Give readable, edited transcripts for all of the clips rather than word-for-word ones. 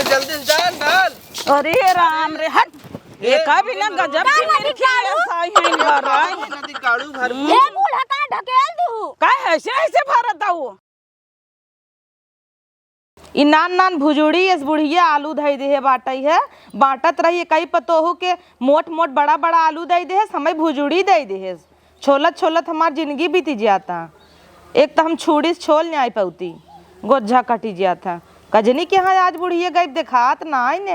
अरे जल्दी से डाल डाल। अरे राम रे हट, एका भी ना गजब की मेरी साई है घर आई नदी काड़ू भर हे बूढ़ा का ढकेल दू का ऐसे ऐसे भरत हो। इ नान नान भुजुड़ी इस बुढ़िया आलू धई दे है बाटई है, बाटत रही कई पतोहू के मोट मोट बड़ा बड़ा आलू दई दे है, समय भुजुड़ी दई दे है। छोलत छोलत हमार जिंदगी बीती जाता। एक तो हम छुड़ी से छोल नहीं आई पौती, गोज्झा कटी जाता। कजनी के यहाँ आज बुढ़िया गई देखात ना आई ने,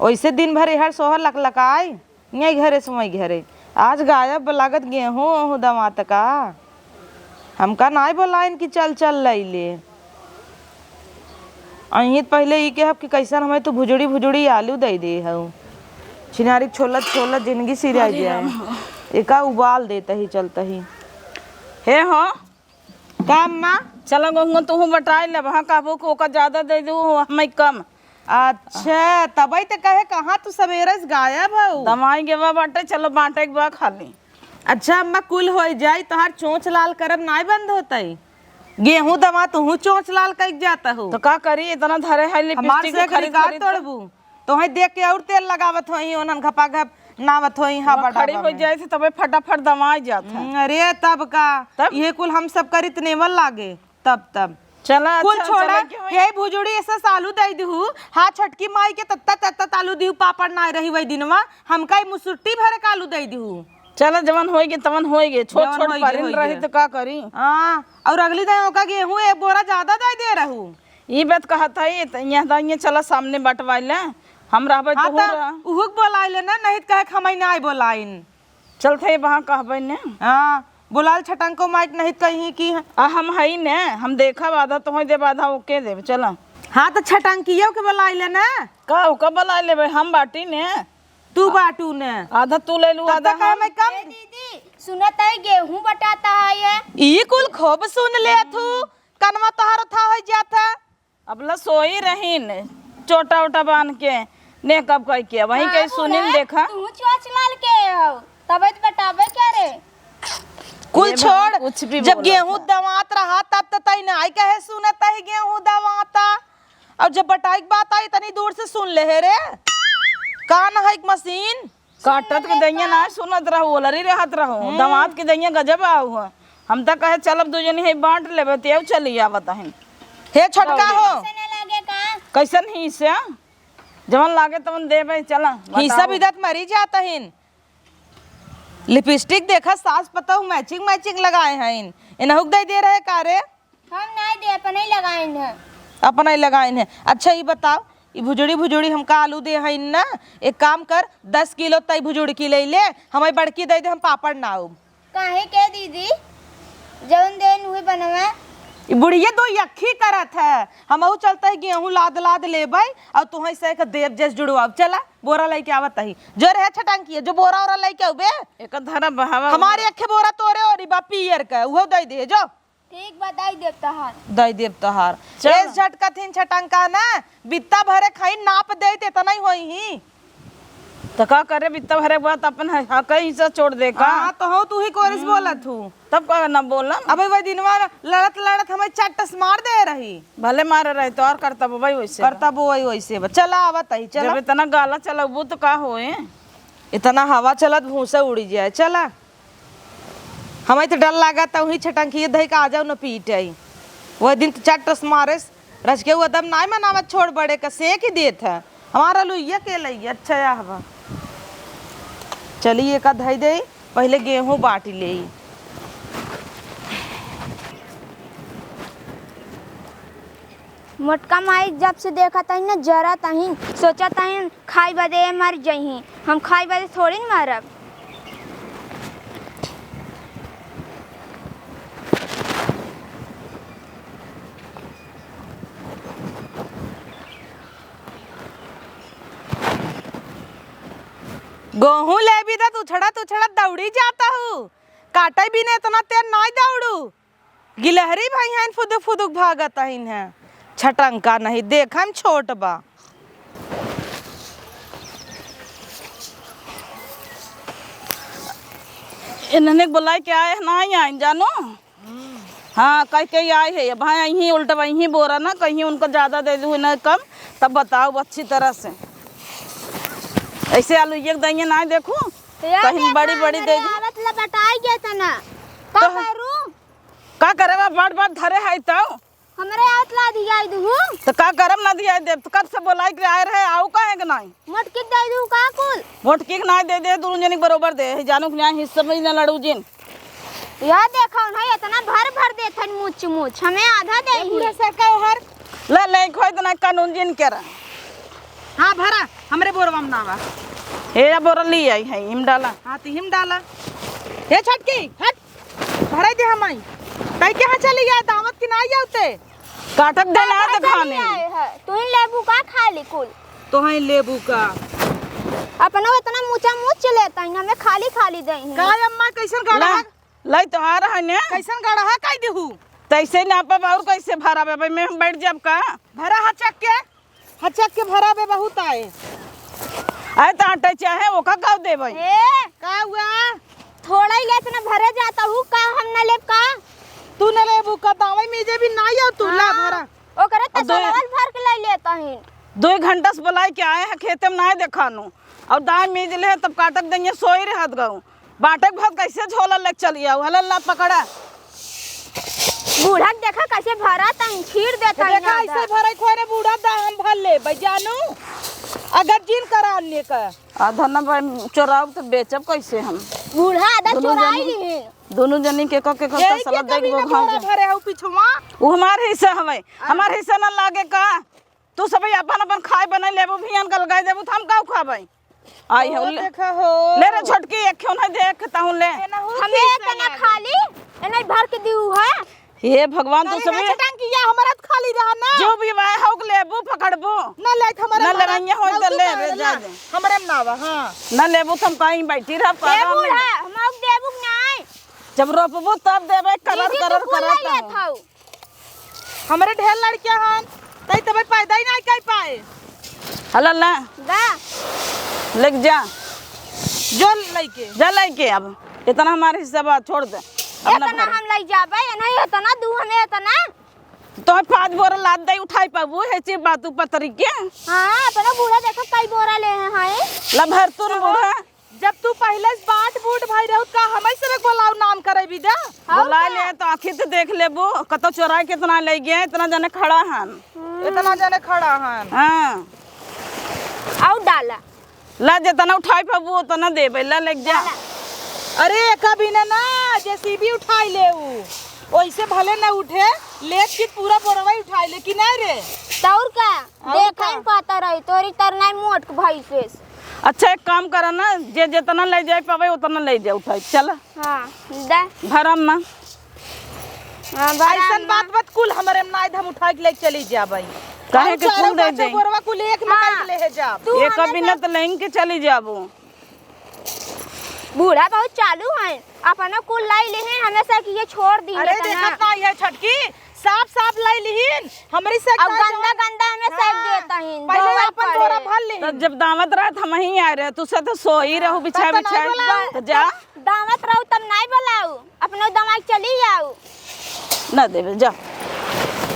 वैसे दिन भर हर सोहर लकलकाई नहीं घरे सुमई घरे। आज गायब लागत गेहूँ दमात का, हमका ना बोलाइन कि चल चल लई ले। अही पहले ई के कि कैसन हमें तो भुजुड़ी भुजुड़ी आलू दे दे हूँ, छिनारी छोलत छोलत जिंदगी सिरिया जाए। एका उबाल देता ही चलता ही हे हो का अम्मा। चलो गहूँ तू बटाई ले, वहाँ काबू को ओका ज्यादा दे दू हमें कम। अच्छा तबई तो कहे कहाँ तू सवेरे से गायब हूँ। दमाई के बा बाटे, चलो बांटे के बा खाली। अच्छा अम्मा कुल हो जाई तोहार चोंच लाल करब नाई बंद होतई। गेहूं दमा तू चोंच लाल कई जाता हो तो का करी, इतना धरे है हमार लिपस्टिक से खरीद खरीद खरीद तोड़बू तो है देख के और तेल लगावत होई ओनन घपा घप नावत होई। हां बड़ा खड़ी हो जाए थे तबे फटाफट दमाई जाता। अरे तब का तब? ये कुल हम सब करित नेवल लागे तब चला कुल अच्छा, छोड़ा चलो क्यों हे भुजुड़ी ऐसा सालू दई दहू। हां छटकी माई के तत्ता तत्ता तालू दीहू पापड़ ना रही वही दिनवा हमका ई मुसुट्टी भरे कालू दई दहू। चलो जवन होएगी तवन होएगी, छोट जवन छोट होएगी, परिन होएगी। रही तो का करी। हां और अगली दिन ओका गेहूं एक बोरा ज्यादा दई दे रहू। ई बात कहत है यहाँ दाइए चला सामने बटवाइले हम रहबे हां तो त उहुक बोलाइले ना नहीं त कहे खमई ना आई बोलाइन। चलते वहाँ कहबे ने। हां बुलाल छटंको माइक नहीं कहीं की है। आ हम हई ने, हम देखा बाधा तो होई दे बाधा ओके दे चला। हाँ तो छटंकियों के बुलाइले ना, का ओका बला लेबे हम बाटी ने, तू बाटू ने आधा तू ले लू आधा हम। मैं कम दीदी सुनत है गेहूं बटाता है। ई कुल खूब सुन ले थू कनवा तोहार था हो जाता। अबला सोई रहीन चोटा उटा बांध के ने कब कह के वहीं के सुनील देखा। तू चोच लाल के हो तबे तो बटाबे क्या रे। कुल ये छोड़ कुछ भी जब बोला गेहूं दवात रहा तब तो तई ना आई कहे सुनता है गेहूं दवाता, और जब बटाई की बात आई तनी दूर से सुन ले रे। कान है एक मशीन काटत के दैया ना सुनत रहो ओलरी रहत रहो, दामाद के दैया गजब आऊ हो। हम तो कहे चलब दू जनी है बांट लेबे तेव चली आवत है। हे छोटका हो ने लगे का कैसन ही से जवन लागे तवन देबे चला। हिस्सा बिदत मरी जाता हिन। लिपस्टिक देखा सास पता हूँ मैचिंग मैचिंग लगाए हैं इन हुक दे रहे कारे। हम नहीं दे अपन ही लगाइन है। अपना ही लगाइन है। अच्छा ये बताओ ये भुजुड़ी भुजुड़ी हमका आलू दे है ना, एक काम कर 10 किलो तई भुजुड़ी की ले ले हमें बड़की दे दे हम पापड़ ना हो। काहे के दीदी जवन देन हुई बनवा ये बुढ़िया दो यखी करत है। हम चलता है गेहूं लाद लाद लेबै और तुह से एक देव जस जुड़वाब चला बोरा लेके आवत ही जो रहे छटंकी जो बोरा ओरा लेके आबे एक धरा बहावा हमारे अखे बोरा तोरे और बा पियर का वो दे दे जो ठीक बताई देता है। दई देव तोहार चल। एस झटका थिन छटंका ना बित्ता भरे खाई नाप दे ते तना ही होई ही तो का करे बित्ता भरे बात अपन कहीं से छोड़ दे का। हां तो हो तू ही कोरिस बोलत हूं तब का ना बोला अबे वही दिनवा लड़त लड़त हमें चट्टस मार दे रही। भले मारे रहे तो और करता भाई वैसे करता वो वही वैसे चला आवत ही चला। जब इतना गाला चलबू तो का होए। इतना हवा चलत भूसा उड़ी जाए चला। हमें तो डर लगा था वही छटंकी दही का आ जाओ न पीट आई वह दिन तो चट्टस मारे रच के वो दम नाई मनावत छोड़ बड़े का सेक ही देत है हमारा लुइया के लइया। अच्छा या हवा चलिए का धई दे पहले गेहूं बाटी ले। मोटका माई जब से देखा था ना जरा तही सोचा तही खाई बदे मर जही, हम खाई बदे थोड़ी न मरब। गेहूं ले भी था तुछड़ा दौड़ी जाता हूँ काटे भी नहीं इतना तेर ना दौड़ू गिलहरी भाई हैं फुदुक फुदुक भागत है छटंका नहीं देखा हम छोट बा। इन्होंने बुलाए क्या है ना ही आइन जानो हाँ कह के आए है अब हाँ यहीं उल्टा वहीं बोरा ना कहीं उनको ज़्यादा दे दूँ ना कम तब बताओ अच्छी तरह से ऐसे आलू एक दैया ना देखो कहीं बड़ी बड़ी दे दी आवत लपटाई गया था ना का करूं का करे बड़ बड़ धरे है तो हमरे आवत ला दिया दू तो का करम ना दिया दे तो कब से बोलाई के आए रहे आओ काहे के नहीं मटकी दे दू का कुल वोट की ना दे दे दोनों जनी बरोबर दे जानू के यहाँ हिस्सा में न लड़ू जिन यह देखो ना इतना भर भर देथन मुछ मुछ हमें आधा दे ही सरकार हर ले ले खोई तो ना कानून जिन के रहा हाँ भरा हमरे बोरवा में नावा हे बोरा ली आई है हिम डाला हाँ तो हिम डाला हे छटकी हट भरा दे हम आई कहीं कहाँ चली गया दावत की नहीं आते काटक देना है तो खाने तू ही लेबू का खा ली कुल तो है लेबू का अपना इतना मुचा मुच लेता है हमें खाली खाली दे का अम्मा कैसन गाड़ा लाई तो आ रहा है ने कैसन गाड़ा है कह देहू तैसे ना पापा और कैसे भरा बे भाई मैं बैठ जाब का भरा हचक के भरा बे बहुत आए आए तो आटे चाहे वो का गाँव दे भाई ए का हुआ थोड़ा ही लेतना भरे जाता हूँ का हम न लेब का तू न लेबू का दावई मीजे भी नहीं हो तू ला भरा ओकरे तो सवाल भर के ले लेता है 2 घंटा से बुलाई के आए हैं खेते में नहीं देखानू और दाएं मीज ले तब काटक देंगे सोई रहत गऊ बाटक भात कैसे झोला लग चलिए हल्ला पकड़ा बूढ़ा देखा कैसे भरा तन खीर देता है देखा ऐसे भरे खोरे बूढ़ा दा हम भर ले भाई जानू अगर जिन करा ले का आधा ना भाई चोराव तो बेचब कैसे हम बूढ़ा आधा चुराई ली दोनों जनी के सलाह देख वो भरे भरे हो पिछवा वो हमारे हिस्सा हवे हमारे हिस्सा ना लागे का तू सब अपन अपन खाए बना लेबू भियन का लगाई देबू हम का खाबै आई हो देखा हो ले रे छोटकी एक क्यों नहीं देखता हूं ले हमें इतना खाली एने भर के दिउ है हे भगवान तू सब टंकिया हमारा खाली रहा ना जो भी वाए हो लेबू पकड़बू ना ले हमारा ना लेवैया हो तो ले रे जा दे हमरे में नावा हां ना लेबू तुम कहीं बैठी रह ए बूढ़ा हम देबू नहीं जब रोपबू तब देबे कलर कलर करत हूं हमरे ढेर लड़कियां हन तई तबे पैदा ही नहीं कर पाए हला ला दा लग जा जो लइके जा लेके अब इतना हमारे हिस्सा बात छोड़ दे अपना इतना हम ले जाबे नहीं इतना दू हमें इतना तो 5 बोरा लाद दे उठाई पाबू है ची बातू पतरी के हां अपना बूढ़ा देखो कई बोरा ले हैं ला भर तू न बूढ़ा जब तू पहले बाट बूट भाई रहत का हमें से बोलाव नाम करे भी दे बुला ले तो आखिर तो देख लेबू कतो चोराई कितना ले गए इतना जने खड़ा हन इतना जने खड़ा हन हां आउ डाला ला जितना उठाई पाबू उतना देबे ला लग जा अरे कभी ना जेसीबी उठाई ले वैसे भले ना उठे लेकिन पूरा बोरवा उठाई ले कि नहीं रे तौर का देखा ही पता रही तोरी तरना मोट भाई फेस अच्छा एक काम करा ना जे जितना ले जाए पावे उतना ले जा उठाई चल हां दे भरम में ऐसन बात कुल हमरे में नाइ हम उठा के ले चली जाबई काहे के कुल दे दे बोरवा कुल एक में काट ले जा एक बिना तो लेंगे के चली जाबू बूढ़ा बहुत चालू है अपना कुल लाई ले हैं हमेशा कि ये छोड़ दी अरे देखत ना ये छटकी साफ साफ लाई लिहिन हमरी से अब गंदा गंदा हमें सेक देता है पहले अपन बोरा भर ले तो जब दावत रात हम ही आ रहे तू से तो सो ही रहू बिछा बिछा तो जा दावत रहू तब नहीं बुलाऊ अपने दमाग चली जाऊ ना देबे जा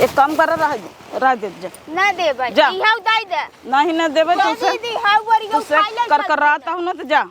एक काम कर रह दे जा ना देबे जा। इहा उदाई दे नहीं ना देबे तू से दीदी हाउ वरी तू से कर रात हूं ना तो जा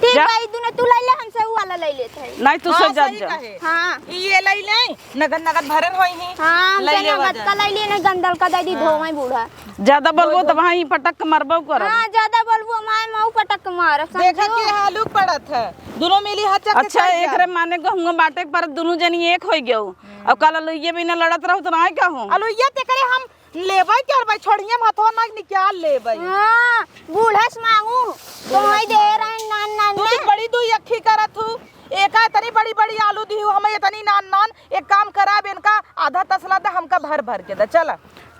ठीक जा। है दूने तू लै ले हमसे वो वाला ले लेते है नहीं तू से जा जा हां ये लाई ले नगद नगद भरन होई ही हां लै ले हमसे का लै ले ना गंदल का दे दी धोई बूढ़ा ज्यादा बोलबो तो वहां ही पटक के मरबो कर हां ज्यादा बोलबो माय माऊ पटक मार देखा के हालू पड़त है दोनों मिली हाथ चक अच्छा एकरे माने को हम बाटे पर दोनों जनी एक होई गयो अब कल लइये भी ना लड़त रहू तो नहीं कहूं अलो ये ते करे हम लेबै कर भाई छोड़िए हथवा ना निकाल लेबै हां बूढ़ा से मांगू तो ही दे रहे नान नान तू तो बड़ी दू अखी करत हूं एका इतनी बड़ी बड़ी आलू दी हूं हमें इतनी नान नान एक काम करा इनका आधा तसला दे हमका भर भर के दे चल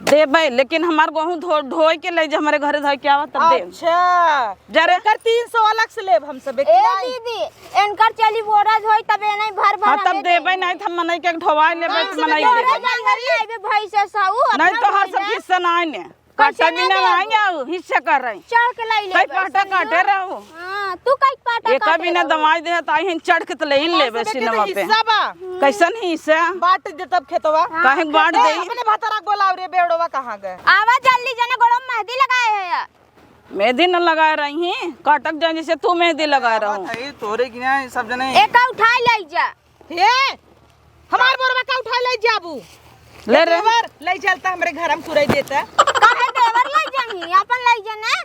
देबे लेकिन हमार गहूं ढोई के ले जा हमारे घरे धोई के आवा तब दे अच्छा जरे कर 300 अलग से लेब हम सब ए दीदी इनकर चली बोरा धोई तबे नहीं भर भर हां तब देबे नहीं त हम नहीं के ढोवाई लेबे त मनाई देबे जंगल में आबे भाई से साऊ नहीं तो हर सब हिस्सा नहीं ने काटा बिना नहीं आओ हिस्सा कर रही चढ़ के लाई ले कई पाटा काटे रहो हां तू कई पाटा एक बिना दवाई दे त आई चढ़ के त ले लेबे सिनेमा पे हिस्सा बा कैसन हिस्सा बाट दे तब खेतवा काहे बांट दे अपने भातरा बोलाव रे बेड़वा कहां गए आवा जल्दी जना गोड़ो में मेहंदी लगाए है मेहंदी न लगा रही हैं काटक जाए जैसे तू मेहंदी लगा रहा हूँ भाई तोरे की ना सब जने एक उठा ले जा हे हमार बोरवा का उठा ले जाबू ले रे देवर ले चलता हमरे घर हम कुरई देता काहे देवर ले जाही अपन ले जाना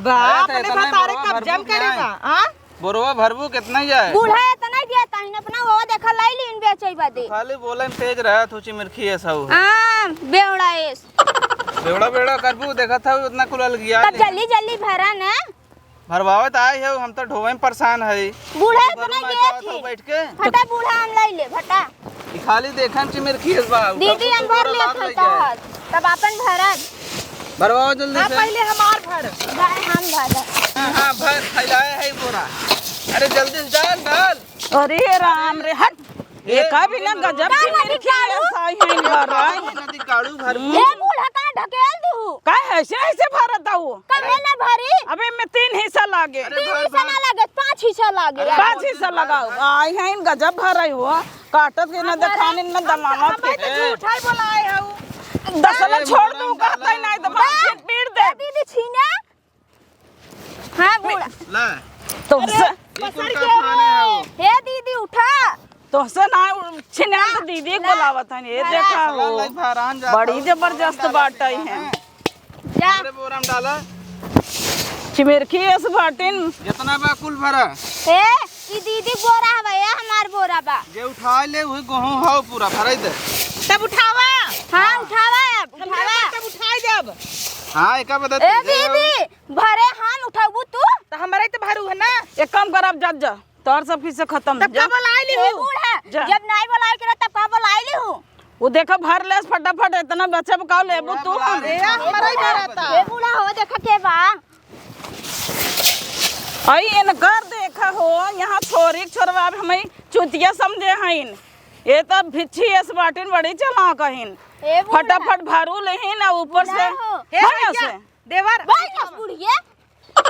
बाप अरे ने तो इतना भातारे बोरवा कब्जा भरबू करेगा क्या हां बोरवा भरबू कितना ही जाए बूढ़ा इतना दिया ताही अपना वो देखा लाई लीन बेचई बदे खाली बोले में तेज रहा थोची मिर्खी है सब हां बेवड़ा एस बेवड़ा बेवड़ा करबू देखा था उतना कुलल गया तब जल्दी जल्दी भरा ना भरवावत आए है हम तो ढोवे में परेशान है बूढ़ा इतना गया थी बैठ के फटा बूढ़ा हम लाई ले फटा ई खाली देखन ची मिर्खी है बा दीदी हम भर ले था तब अपन भरत भरवाओ जल्दी हां से पहले हमार भर हम भरत हां भर फैलाए है बोरा अरे जल्दी से डाल डाल अरे राम रे हट एक बिना गजब की मेरी साई है घर नदी काड़ू भरबू ए बूढ़ा का ढकेल दू का ऐसे ऐसे भरत हूँ कहे ना भरी अबे मैं 3 हिस्सा लागे तीन हिस्सा ना लगे 5 हिस्सा लागे 5 हिस्सा लगाओ आई है इन गजब भराई हुआ काटत के न देखाने न दमामत के उठाई बोलाए हूं दसला छोड़ दूं कहता ही नहीं तो मैं पीट दे दीदी छीना हां बूढ़ा ला तुमसे ई कुल का खाने है वो हे दीदी उठा तुमसे ना छिना तो दीदी को लावत है ये देखा ला हो लाई भरान जा बड़ी जबरदस्त बाटाई है जा अरे बोरा में डाला चिमिरखी इस बाटिन जितना बा कुल भरा हे ई दीदी बोरा हवे हमार बोरा बा जे उठा ले वही गहूं हाउ पूरा भराई दे तब उठावा हां उठावा उठावा तब उठाई जब हां एका बता ए दीदी भरे हम उठाबू तू तो हमारे तो भरू है ना एक काम कर अब जा तोर सब किसे खत्म तब का बोलाई ली ए बूढ़ा जा। जब नहीं बोलाई करे तब का बोलाई ली हूं वो देखा भर ले फटाफट इतना बच्चा पकाओ लेबू तू ए हमारा ही भरा था ए बूढ़ा हो देखा के बा आई इनकर देखा हो यहाँ छोरी छोरवा हमें चुतिया समझे हईन ये तब भिच्छी इस बाटिन बड़ी चला कहिन ए बूढ़ा फटाफट भरू लेहिन और ऊपर से हो। हाँ से देवर भाई ना बुढ़िए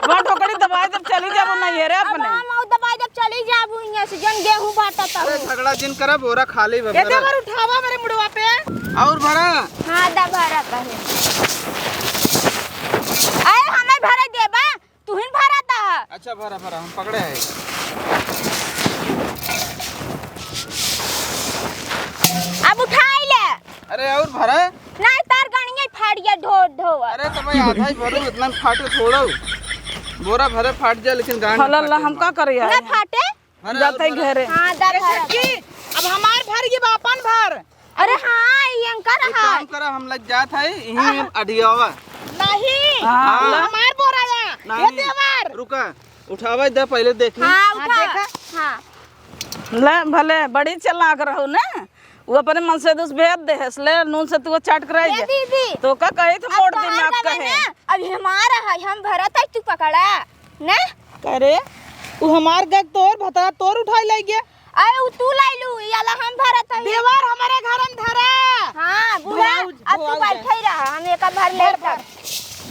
वहाँ ठोकरी दबाई जब चली जाबो नहीं है रे अब अपने हम और दबाई जब चली जाबू यहां से जन गेहूं बाटा ता अरे झगड़ा जिन करा बोरा खाली ए भरा देवर उठावा मेरे मुड़वा पे और भरा हां दा भरा पहले अरे हमें भरा देबा तू ही भरा ता अच्छा भरा भरा हम पकड़े है अब उठाई ले अरे और भरा नहीं तार गणिया फाड़िया ढो ढो अरे तो भाई आधा ही भरू इतना में फाटे छोड़ो बोरा भरे फाट जाए लेकिन गांड में अल्लाह हम का करे ना यार फाटे भरे जाते ही घरे हां दा भरा की अब हमार भर ये बापन भर अरे हां ये अंकर एक हां काम करा हम लग जात है यहीं में अडियावा नहीं हाँ हमार बोरा या ए नहीं देवर रुका उठावा दे पहले देखी हां उठा देखा। हां ले भले बड़ी चलाक रहो ना वो अपने मन से दूस भेज दे ले नून से तू चाट कर ए दीदी तो का कहे तो मोड़ दिन तोहार आप गवे कहे ना, अब हमारा है हम भरत है तू पकड़ा ना करे उ हमार गग तोर भतरा तोर उठाई ले गया अरे उ तू लाई लू याला हम भरत है देवर हमारे घर में धरा हां बूढ़ा अब तू बैठे रहा हम एक भर ले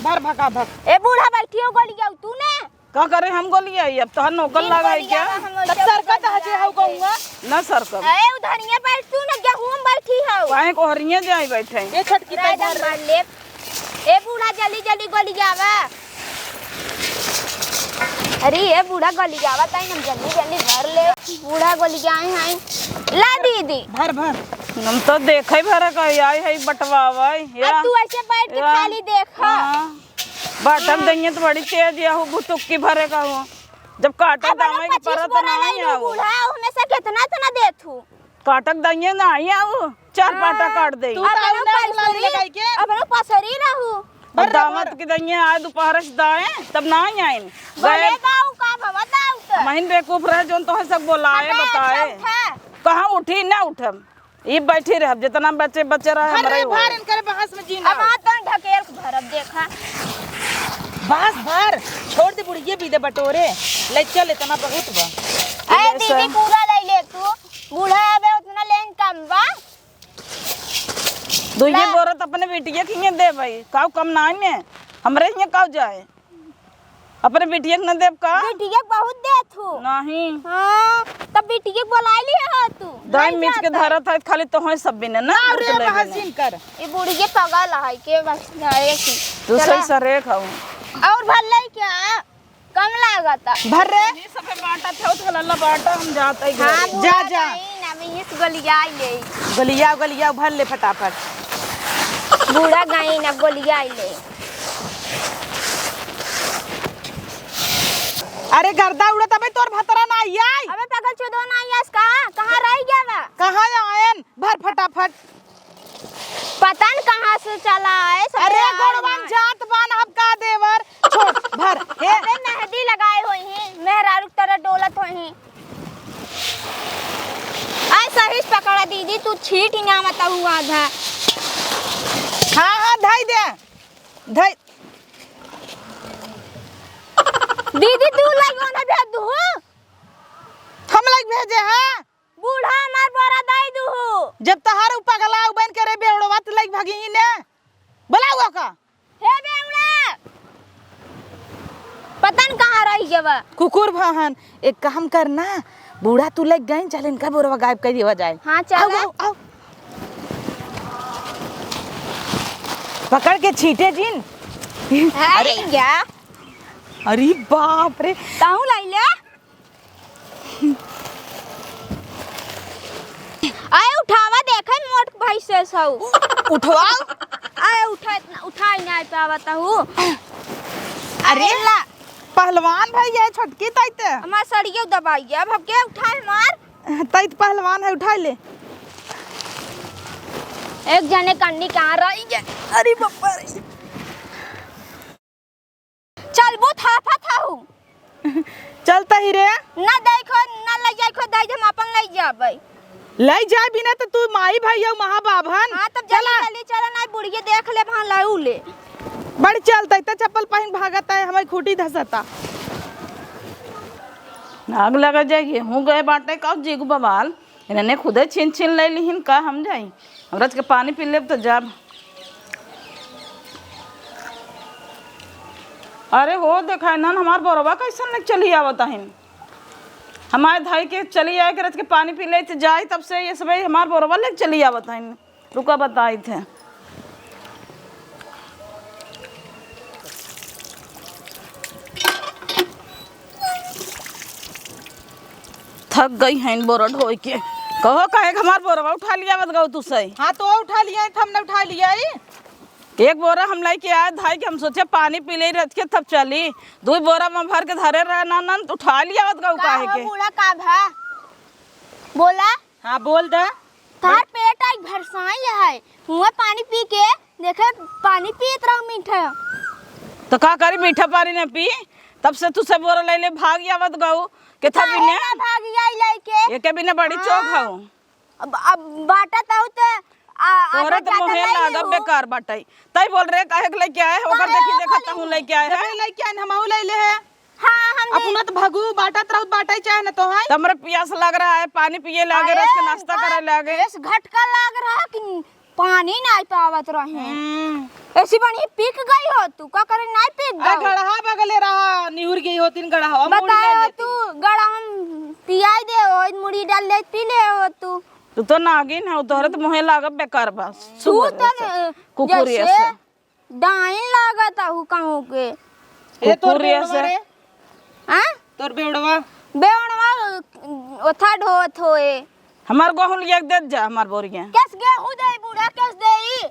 भर भका भक ए बूढ़ा बैठियो गोलिया तू ने का करे हम गोलिया अब तो नौकर लगाई क्या तब सरकत हजे हउ कहूंगा ना सरकम ए उधरिया बैठ तू ना गेहूं में बैठी है काहे कोहरिया जाई बैठे ये छटकी राय दम मार ले ए बूढ़ा जल्दी जल्दी गोलिया आवा अरे ये बूढ़ा गोलिया आवा ताई हम जल्दी जल्दी भर ले बूढ़ा गोलिया आई हां ला दीदी भर भर हम तो देखे भरे का आई है बटवावा या अब तू ऐसे बैठ के खाली देखा बाटम देंगे तो बड़ी तेज या हो बुतुक की भरे का हो जब काटक दामे की परत ना आई आओ बूढ़ा हमेशा कितना तना देथू काटक दाइए ना आई आओ 4 पाटा काट दे तू तो ना बुला लगाई के अब ना पसरी रहू और दामत की दाइए आए दोपहर से दाए तब ना आई आइन बोले गाऊ का भवा दाऊ तो महीन बेवकूफ रहे जोन तो सब बोलाए बताए कहाँ उठी ना उठम ये बैठी रह जितना बच्चे बच्चे रहे हमारे हो भर इनकर बहस में जीना अब हाथ तो ढकेल के भरब देखा बस भर छोड़ दे बुढ़िए भी दे बटोरे ले चल इतना बहुत बा ए दीदी पूरा ले ले तू बूढ़ा अबे उतना लेन कम बा दुइये बोरा तो अपने बेटिया के दे भाई काव कम ना ने हमरे यहाँ काव जाए अपने बेटिया के न देव का बिटिया के बहुत देत हूँ नहीं हाँ तब बिटिया के बोला ली है तू दाई मीच के धरा था खाली तो है सब भी ने ना अरे बहसीन कर ये बूढ़ी के पगल है के बस जाए की तू सही सरे खाऊं और भले क्या कम लागता भर रे ये सब बाटा थे तो लल्ला बाटा हम जाते ही हाँ घर। जा जा ना मैं इस गलिया ले गलिया भर ले फटाफट। बूढ़ा गई ना गलिया ले अरे गर्दा उड़त अबे तोर भतरा ना आई अबे पगल चोदो ना यस कहाँ रह गया बा कहाँ आयन भर फटाफट। पता न कहाँ से चला है सब अरे यार गोड़वान ना। जात बान अब का देवर छोड़ भर हे अबे मेहंदी लगाए हुए हैं मेहरारू की तरह डोलत हुए हैं आई सही से पकड़ा दीदी तू छीट ही ना मत हुआ था हाँ धाई दे धाई दीदी तू लगो ना भेज दू हम लग भेजे हैं बूढ़ा हमार बोरा दई दू जब तहार पगला बन करे बेवड़वा त लग भागी ही ने बुलाओ का हे बेवड़ा पता न कहाँ रही जब कुकुर भाहन एक काम करना बूढ़ा तू लग गई चल इनका बोरवा गायब कर दिया जाए। हाँ चल आओ पकड़ के छीटे जिन। अरे क्या अरे बाप रे ताऊ लाई ले आए उठावा देखे मोट भाई से सौ उठवाओ आए उठा ही नहीं पावता हूँ अरे ला पहलवान भाई है छोटकी तैत हमार सड़िए दबाई अब हम के उठाए मार तैत पहलवान है उठा ले। एक जने कन्नी कहाँ रही है अरे बाप रे चल वो थाफा था हूँ चलता ही रे ना देखो ना ले जाए खो दाई हम अपन ले जाबै ले जाए बिना तो तू माई भाई हो महाबाभन। हाँ तब जल्दी चला ना बुढ़िए देख ले वहाँ लाऊ ले बड़ चलता इतना चप्पल पहन भागता है हमारी खूटी धसता आग लगा जाइए हूँ गए बाटे का जीगू बवाल इन्हें खुदे छीन छीन ले लीन का हम जाई हमरा के पानी पी ले तो जाब। अरे हो देखा ना हमार बरवा कैसन लग चली आवत है हमारे धाई के चली आए के पानी पी ले तो जाए तब से ये सब हमार बरवा लग चली आवत है रुका बताई थे थक गई हैं बोरा ढोई के कहो कहे हमार बोरवा उठा लिया मत गो तू सही। हाँ तो उठा लिया हमने उठा लिया एक बोरा हम लाई के आए धाई के हम सोचे पानी पी ले रथ के तब चली दो बोरा में भर के धरे रहे ना तो उठा लिया मत गो काहे के बूढ़ा का भा बोला हाँ बोल दे तार पेट आई भरसाई है हुआ पानी पी के देखे पानी पीत रहो मीठा तो का करी मीठा पानी न पी तब से तू सब बोरा ले ले भाग आवत गऊ के था बिने भाग गई लेके एके बिने बड़ी चौक हूं अब बाटा ताऊ तो तोरे तो मोहे लागब बेकार बाटई तई बोल रे काहे के लेके आए ओकर देखी देखत हूं लेके आए है लेके आन हमहू ले ले है। हाँ हम अपना तो भगू बाटत रहत बाटई चाहे ना तो है तमरे प्यास लग रहा है पानी पिए लागे रस के नाश्ता करे लागे इस घटका लग रहा है कि पानी नहीं पावत रहे ऐसी बनी पीक गई हो तू का करे नहीं पीक आ गई गड़हा बगले रहा निहुर गई हो तीन गड़हा बताओ तू गड़ा हम पियाई दे हो मुड़ी डाल ले पी ले हो तू तू तो नागिन है तोहरे तो मोहे लागब बेकार बस तू तो कुकुरिया जैसे से डाइन लागत हूँ कहूँ के ए तोर कुकुरिया बेवड़वा से रे हाँ तोर बेवड़वा बेवड़वा ओथा ढोत होए हमार गहूं लिया के दे जा हमार बोरिया कैस गेहूं दे बूढ़ा कैस दे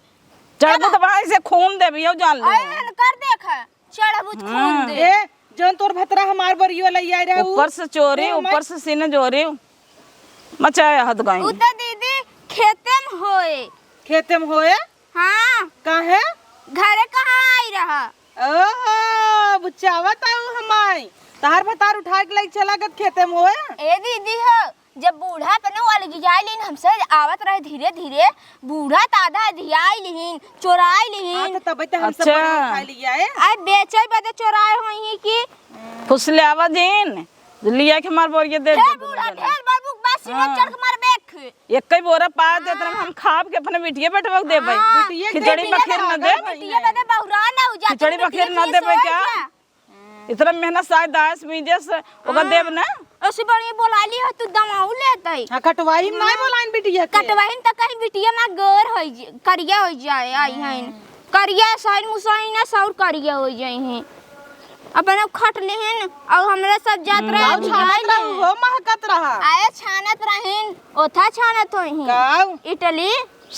चढ़बू तो भाई से खून दे भी जान ले आयन कर देख चढ़बू खून दे ए जौन तोर भतरा हमार बरियो लई आई रहे ऊपर से चोरी ऊपर से सीने चोरी मचाया हद गई उ तो दीदी खेते में होए खेते में होए हाँ काहे घरे कहाँ आई रहा ओहो बुचावत आऊ हमाई तार भतार उठा के लई चला गत खेते में होए ए दीदी हो जब बूढ़ा पने वाली जाई लेन हमसे आवत रहे धीरे धीरे बूढ़ा तादा धियाई लिहिन चोराई हां लिहिन तो तब हम सब अच्छा। बड़ी खा लिया है आई बेचे बदे चोराए होई की फुसले आवा दिन लिया के हमार बोरिया दे ढेर बूढ़ा ढेर बाबू बस सीने चढ़ के मार बेक एक कई बोरा पा दे तरह हम खाब के अपने बिटिया बैठवा दे भाई खिचड़ी बखेर न दे बिटिया बदे बहुरा ना हो जाता खिचड़ी बखेर न दे भाई क्या इतना मेहनत शायद दास बीजे से ओका देब ना ऐसे बड़ी बोलाली हो तू दमाऊ लेतई हां कटवाई में नहीं बोलाइन बिटिया के कटवाइन त कहीं बिटिया में गोर हो करिया हो जाए आई हन करिया साइन मुसाइन ना सौर करिया हो जाए हैं अपन अब खट लेहन और हमरा सब जात रहे छानत रहू हो महकत रहा आए छानत रहन ओथा छानत होई काऊ इटली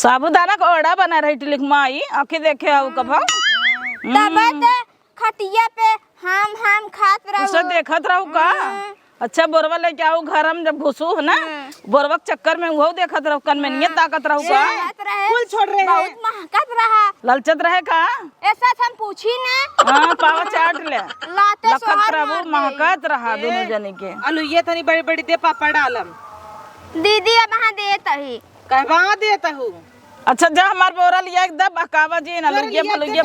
साबूदाना का ओड़ा बना रही टिलिक माई आके देखे आओ कब तब खटिया पे हम खात रहू उसे देखत रहू का अच्छा बोरवा लेके आओ घर हम जब घुसू है ना बोरवा के चक्कर में वो देखत रहू कनमेनिया ताकत रहू का कुल छोड़ रहे बहुत महकत रहा ललचत रहे का ऐसा हम पूछी ना हां पावा चाट ले लाते लखत रहू महकत रहा दोनों जने के अलू ये तनी बड़ी बड़ी दे पापा डालम दीदी अब वहां देत ही कहवा देता हूं अच्छा जा हमार बोरा लिया एकदम बकावा जी ना लुगिया फलुगिया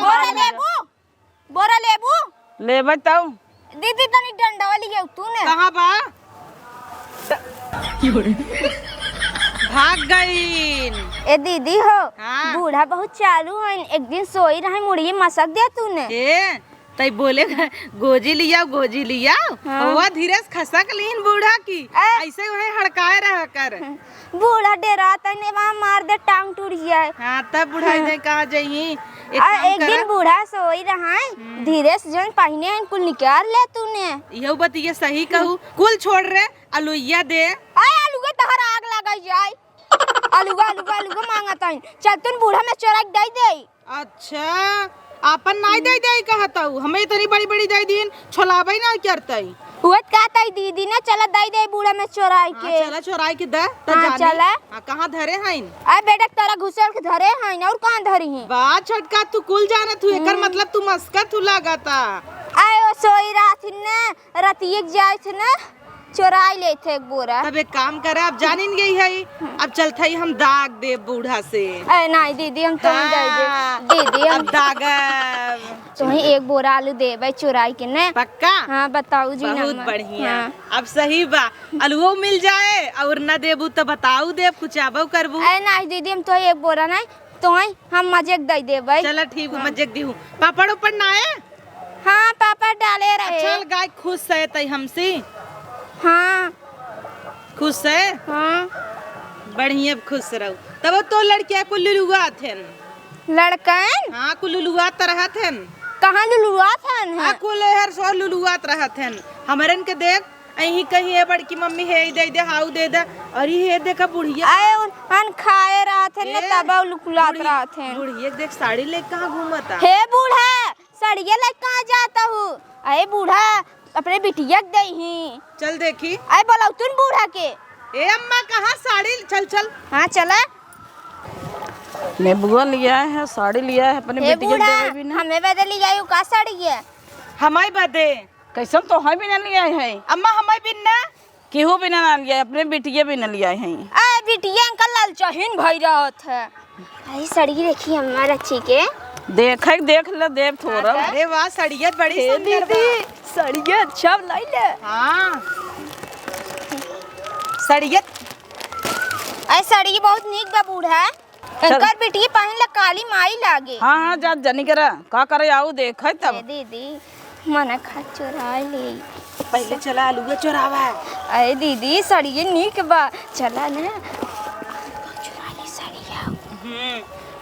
बोरा लेबू ले बताओ दीदी तनी डंडा वाली के तूने कहां बा भाग गई ए दीदी हो हाँ। बूढ़ा बहुत चालू है एक दिन सोई रहे मुड़ी मसक दिया तूने ए तई बोले गोजी लिया हुआ धीरे खसक लीन बूढ़ा की ऐसे उन्हें हड़काए रहा कर बूढ़ा डेरा तने वहां मार दे टांग टूट जाए हां तब बुढ़ाई दे कहां जाई एक दिन बूढ़ा सोई रहा है धीरे से जन पहिने हैं कुल निकाल ले तूने यही बतिया सही कहू कुल छोड़ रे अलुइया दे आय आलूगे तहर आग लगा जाए आलूगा मांगता है चल तू बूढ़ा में चोरा दे दे अच्छा आपन नहीं दे कहता हूँ हमें इतनी बड़ी बड़ी दे दीन छोलाबई ना करतई हुत कहता है दीदी ने चला दे बूढ़ा में चोराई के चला चोराई के दे त हाँ, जानी चला। कहां धरे हईन अरे बेटा तोरा घुसल के धरे हैं और कहां धरी हैं बात छटका तू कुल जाना तू एकर मतलब तू मस्का तू लगाता आए वो सोई रात ने रतिये जाए थे ना चोराई ले थे एक बोरा तब एक काम करे अब जानिन गई है अब चलता ही हम दाग दे बूढ़ा से अरे नहीं दीदी हम तो दे दे दीदी हम अब दाग तो ही एक बोरा आलू दे भाई चुराई के ने पक्का हाँ बताऊ जी बहुत नंबर। बढ़िया हाँ। अब सही बा अलुओ मिल जाए और न देबू तो बताऊ दे कुचाबो करबू अरे नहीं दीदी हम तो एक बोरा नहीं तो ही हम मजेक दे दे भाई चला ठीक है मजेक दी हूँ पापड़ ऊपर ना है हाँ पापा डाले रहे चल गाय खुश है तई हमसे हाँ खुश है हाँ बढ़िया खुश रहो तब तो लड़किया को लुलुआ थे लड़कन हाँ को लुलुआ तरह थे कहाँ लुलुआ था हाँ कुल हर सो लुलुआत रहा थे हमरन के देख अही कहीं है बड़की मम्मी है दे हाउ दे दे अरे हे देखा बुढ़िया आए उन खाए रहा थे ना तब लुकुलात रहा थे बुढ़िया देख साड़ी ले कहाँ घूमता हे बूढ़ा सड़िया लग कहाँ जाता हूँ अरे बूढ़ा अपने बिटिया दे ही चल देखी अरे बोलाऊ तुम बूढ़ा के ए अम्मा कहाँ साड़ी चल चल हाँ चला नेबुआ लिया है साड़ी लिया है अपने हे बेटी बूढ़ा के भी ना हमें बदली जायू का साड़ी है हमारी बदे कैसन तो है भी ना लिया है अम्मा हमारी बिन्ना केहू भी ना लिया है अपने बेटिया भी ना लिया है अरे बिटिया अंकल लाल चहीन भई रहा था अरे साड़ी देखी हमारा अच्छी के देख ले देव थोड़ा अरे वाह साड़िया बड़ी सुंदर बा साड़िया अच्छा लाई ले हाँ साड़िया अरे साड़ी बहुत नीक बा बूढ़ा अंकल बिटिया पहन ले काली माई लागे हाँ हाँ जा जनी करा का करे आऊ देख तब दीदी मना खा चुरा ले पहले चला आलू चोरावा अरे दीदी साड़िया नीक बा चला ना चुरा ले साड़िया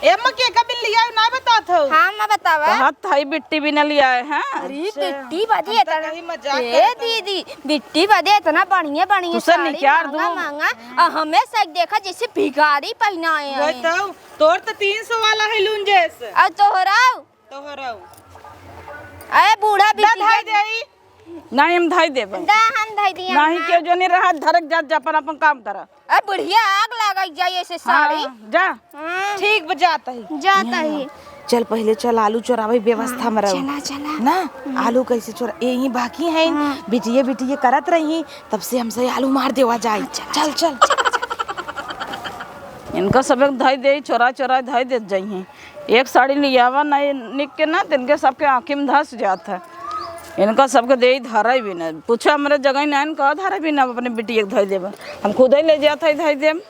ए अम्मा के का बिल लिया ना बतात हो हाँ मैं बतावा हाथ थाई बिट्टी भी ना लिया है हाँ अरे बिट्टी बदी हम तो इतना कहीं मजाक ए दीदी बिट्टी बदी इतना बढ़िया बढ़िया तुझसे साड़ी निकाल महंगा दूँ। महंगा और हमें सब देखा जैसे भिखारी पहनाए वो हैं तो तोर तो 300 वाला है लूंजेस और तोहराओ तो हो रहा अरे बूढ़ा बिटिया देई नहीं हम धाई देबे दा हम धई दिया नहीं के जो नहीं रहा धरक जा अपन अपन काम करा अरे बुढ़िया आग लग जाए ऐसे साड़ी हाँ, जा हाँ, ठीक बजाता है जाता ही चल पहले चल आलू चोरावे व्यवस्था में रहो चला चला ना आलू कैसे चोरा यही बाकी है बिटिया करत रही तब से हमसे आलू मार देवा जाए चल चल इनका सब धाई दे चोरा चोरा धाई दे जाइए एक साड़ी लियावा नहीं निक के ना इनके सबके आँखी में धस जाता है इनका सबके दे धारा भी ना पूछा हमारे जगह ना इनका धारा भी ना अपने बिटिया के धाई देवा हम खुद ही ले जाता है धाई देव